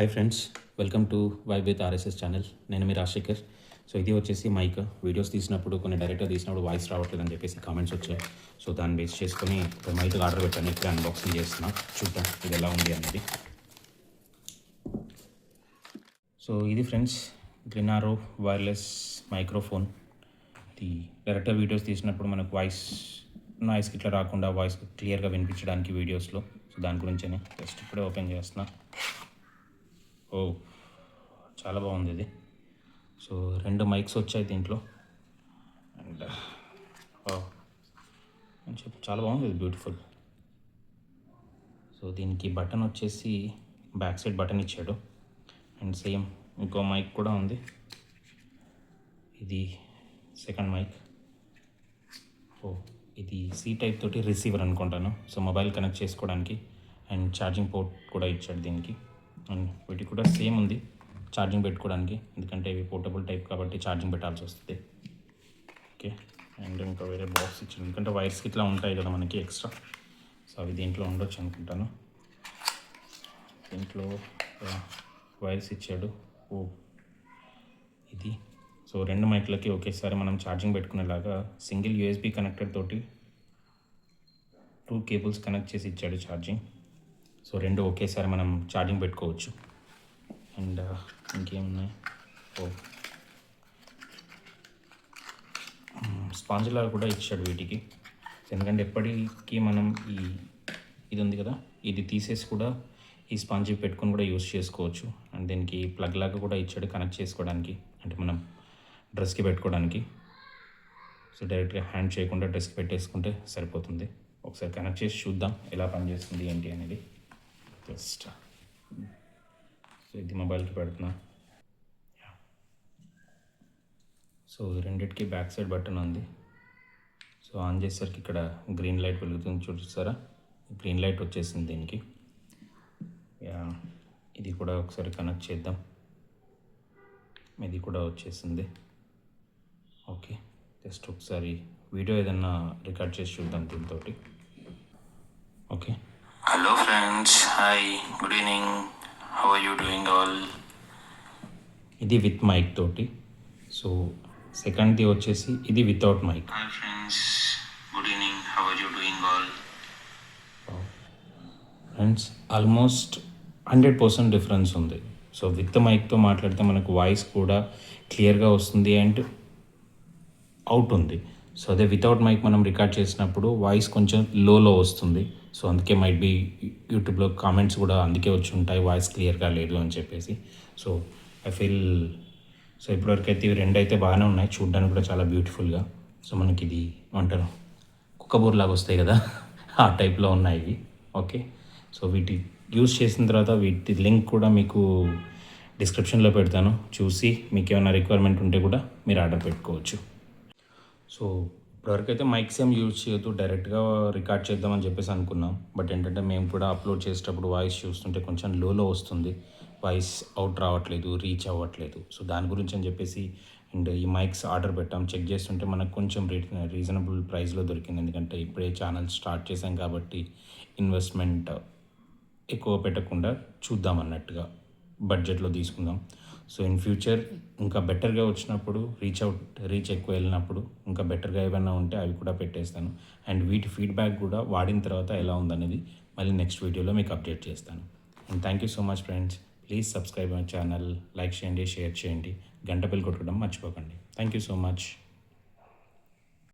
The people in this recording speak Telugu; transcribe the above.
Hi friends, welcome to vibe with RSS channel. నేను మీ రాజశేఖర్. సో ఇది వచ్చేసి మైక్. వీడియోస్ తీసినప్పుడు కొన్ని డైరెక్ట్గా తీసినప్పుడు వాయిస్ రావట్లేదు అని చెప్పేసి కామెంట్స్ వచ్చాయి. సో దాన్ని బేస్ చేసుకొని ఒక మైక్ ఆర్డర్ పెట్టాను. ఇప్పుడే అన్బాక్సింగ్ చేస్తున్నా, చూద్దాం ఇది ఎలా ఉంది అనేది. సో ఇది ఫ్రెండ్స్ గ్లినారో వైర్లెస్ మైక్రోఫోన్. ఇది డైరెక్ట్గా వీడియోస్ తీసినప్పుడు మనకు నాయిస్కి ఇట్లా రాకుండా వాయిస్ క్లియర్గా వినిపించడానికి వీడియోస్లో. సో దాని గురించే జస్ట్ ఇప్పుడే ఓపెన్ చేస్తున్నా. ఓ చాలా బాగుంది ఇది. సో 2 మైక్స్ వచ్చాయి దీంట్లో. అండ్ చాలా బాగుంది ఇది, బ్యూటిఫుల్. సో దీనికి బటన్ వచ్చేసి బ్యాక్ సైడ్ బటన్ ఇచ్చాడు. అండ్ సేమ్ ఇంకో మైక్ కూడా ఉంది. ఇది సెకండ్ మైక్. ఇది సి టైప్ తోటి రిసీవర్ అనుకుంటాను. సో మొబైల్ కనెక్ట్ చేసుకోవడానికి. అండ్ ఛార్జింగ్ పోర్ట్ కూడా ఇచ్చాడు దీనికి. అండ్ వీటికి కూడా సేమ్ ఉంది ఛార్జింగ్ పెట్టుకోవడానికి, ఎందుకంటే ఇవి పోర్టబుల్ టైప్ కాబట్టి ఛార్జింగ్ పెట్టాల్సి వస్తుంది. ఓకే. అండ్ ఇంకా వేరే బాక్స్ ఇచ్చాడు, ఎందుకంటే వైర్స్కి ఇట్లా ఉంటాయి కదా మనకి ఎక్స్ట్రా. సో అవి దీంట్లో ఉండొచ్చు అనుకుంటాను. దీంట్లో వైర్స్ ఇచ్చాడు. ఇది సో 2 మైక్లకి ఒకేసారి మనం ఛార్జింగ్ పెట్టుకునేలాగా సింగిల్ యూఎస్బి కనెక్టర్ తోటి 2 కేబుల్స్ కనెక్ట్ చేసి ఇచ్చాడు ఛార్జింగ్. సో 2 ఒకేసారి మనం ఛార్జింగ్ పెట్టుకోవచ్చు. అండ్ ఇంకేమున్నాయి, స్పాంజ్లా కూడా ఇచ్చాడు వీటికి. ఎందుకంటే ఎప్పటికీ మనం ఇది ఉంది కదా, ఇది తీసేసి కూడా ఈ స్పాంజ్ పెట్టుకొని కూడా యూస్ చేసుకోవచ్చు. అండ్ దీనికి ప్లగ్ లాగా కూడా ఇచ్చాడు కనెక్ట్ చేసుకోవడానికి, అంటే మనం డ్రెస్కి పెట్టుకోవడానికి. సో డైరెక్ట్గా హ్యాండ్ చేయకుండా డ్రెస్కి పెట్టేసుకుంటే సరిపోతుంది. ఒకసారి కనెక్ట్ చేసి చూద్దాం ఎలా పనిచేస్తుంది ఏంటి అనేది. జస్ట్ సో ఇది మొబైల్కి పెడుతున్నా. సో రెండిటికి బ్యాక్ సైడ్ బటన్ ఉంది. సో ఆన్ చేసేసరికి ఇక్కడ గ్రీన్ లైట్ వెలుగుతుంది, చూస్తారా? గ్రీన్ లైట్ వచ్చేసింది దీనికి. ఇది కూడా ఒకసారి కనెక్ట్ చేద్దాం. ఇది కూడా వచ్చేసింది. ఓకే, జస్ట్ ఒకసారి వీడియో ఏదన్నా రికార్డ్ చేసి చూద్దాం దీంతో. Okay. Hello friends, hi, good evening, how are you doing all? ఇది విత్ మైక్ తోటి. సో సెకండ్ది వచ్చేసి ఇది without mic. Hi friends, good evening, how are you doing all? Friends almost 100% difference ఉంది. సో విత్ మైక్తో మాట్లాడితే మనకు వాయిస్ కూడా క్లియర్గా వస్తుంది అండ్ అవుట్ ఉంది. సో అదే వితౌట్ మైక్ మనం రికార్డ్ చేసినప్పుడు వాయిస్ కొంచెం లోలో వస్తుంది. సో అందుకే మైట్ బీ యూట్యూబ్లో కామెంట్స్ కూడా అందుకే వచ్చి ఉంటాయి, వాయిస్ క్లియర్గా లేదు అని చెప్పేసి. సో ఐ ఫీల్ సో ఇప్పటివరకు అయితే ఇవి 2 అయితే బాగానే ఉన్నాయి, చూడడానికి కూడా చాలా బ్యూటిఫుల్గా. సో మనకి ఇది అంటారు కుక్కబోర్ లాగా వస్తాయి కదా, ఆ టైప్లో ఉన్నాయి ఇవి. ఓకే. సో వీటి యూస్ చేసిన తర్వాత వీటి లింక్ కూడా మీకు డిస్క్రిప్షన్లో పెడతాను, చూసి మీకు ఏమైనా రిక్వైర్మెంట్ ఉంటే కూడా మీరు ఆర్డర్ పెట్టుకోవచ్చు. సో ఇప్పటివరకు అయితే మైక్స్ ఏం యూజ్ చేయొద్దు, డైరెక్ట్గా రికార్డ్ చేద్దామని చెప్పేసి అనుకున్నాం. బట్ ఏంటంటే మేము కూడా అప్లోడ్ చేసేటప్పుడు వాయిస్ చూస్తుంటే కొంచెం లోలో వస్తుంది, వాయిస్ అవుట్ రావట్లేదు, రీచ్ అవ్వట్లేదు. సో దాని గురించి అని చెప్పేసి అండ్ ఈ మైక్స్ ఆర్డర్ పెట్టాం. చెక్ చేస్తుంటే మనకు కొంచెం రీజనబుల్ ప్రైస్లో దొరికింది, ఎందుకంటే ఇప్పుడే ఛానల్ స్టార్ట్ చేసాం కాబట్టి ఇన్వెస్ట్మెంట్ ఎక్కువ పెట్టకుండా చూద్దాం అన్నట్టుగా బడ్జెట్లో తీసుకుందాం. సో ఇన్ ఫ్యూచర్ ఇంకా బెటర్గా వచ్చినప్పుడు రీచ్ ఎక్కువ వెళ్ళినప్పుడు ఇంకా బెటర్గా ఏమైనా ఉంటే అవి కూడా పెట్టేస్తాను. అండ్ వీటి ఫీడ్బ్యాక్ కూడా వాడిన తర్వాత ఎలా ఉందనేది మళ్ళీ నెక్స్ట్ వీడియోలో మీకు అప్డేట్ చేస్తాను. And thank you so much friends. Please subscribe my channel, like చేయండి, షేర్ చేయండి, గంట బెల్ కొట్టడం మర్చిపోకండి. Thank you so much.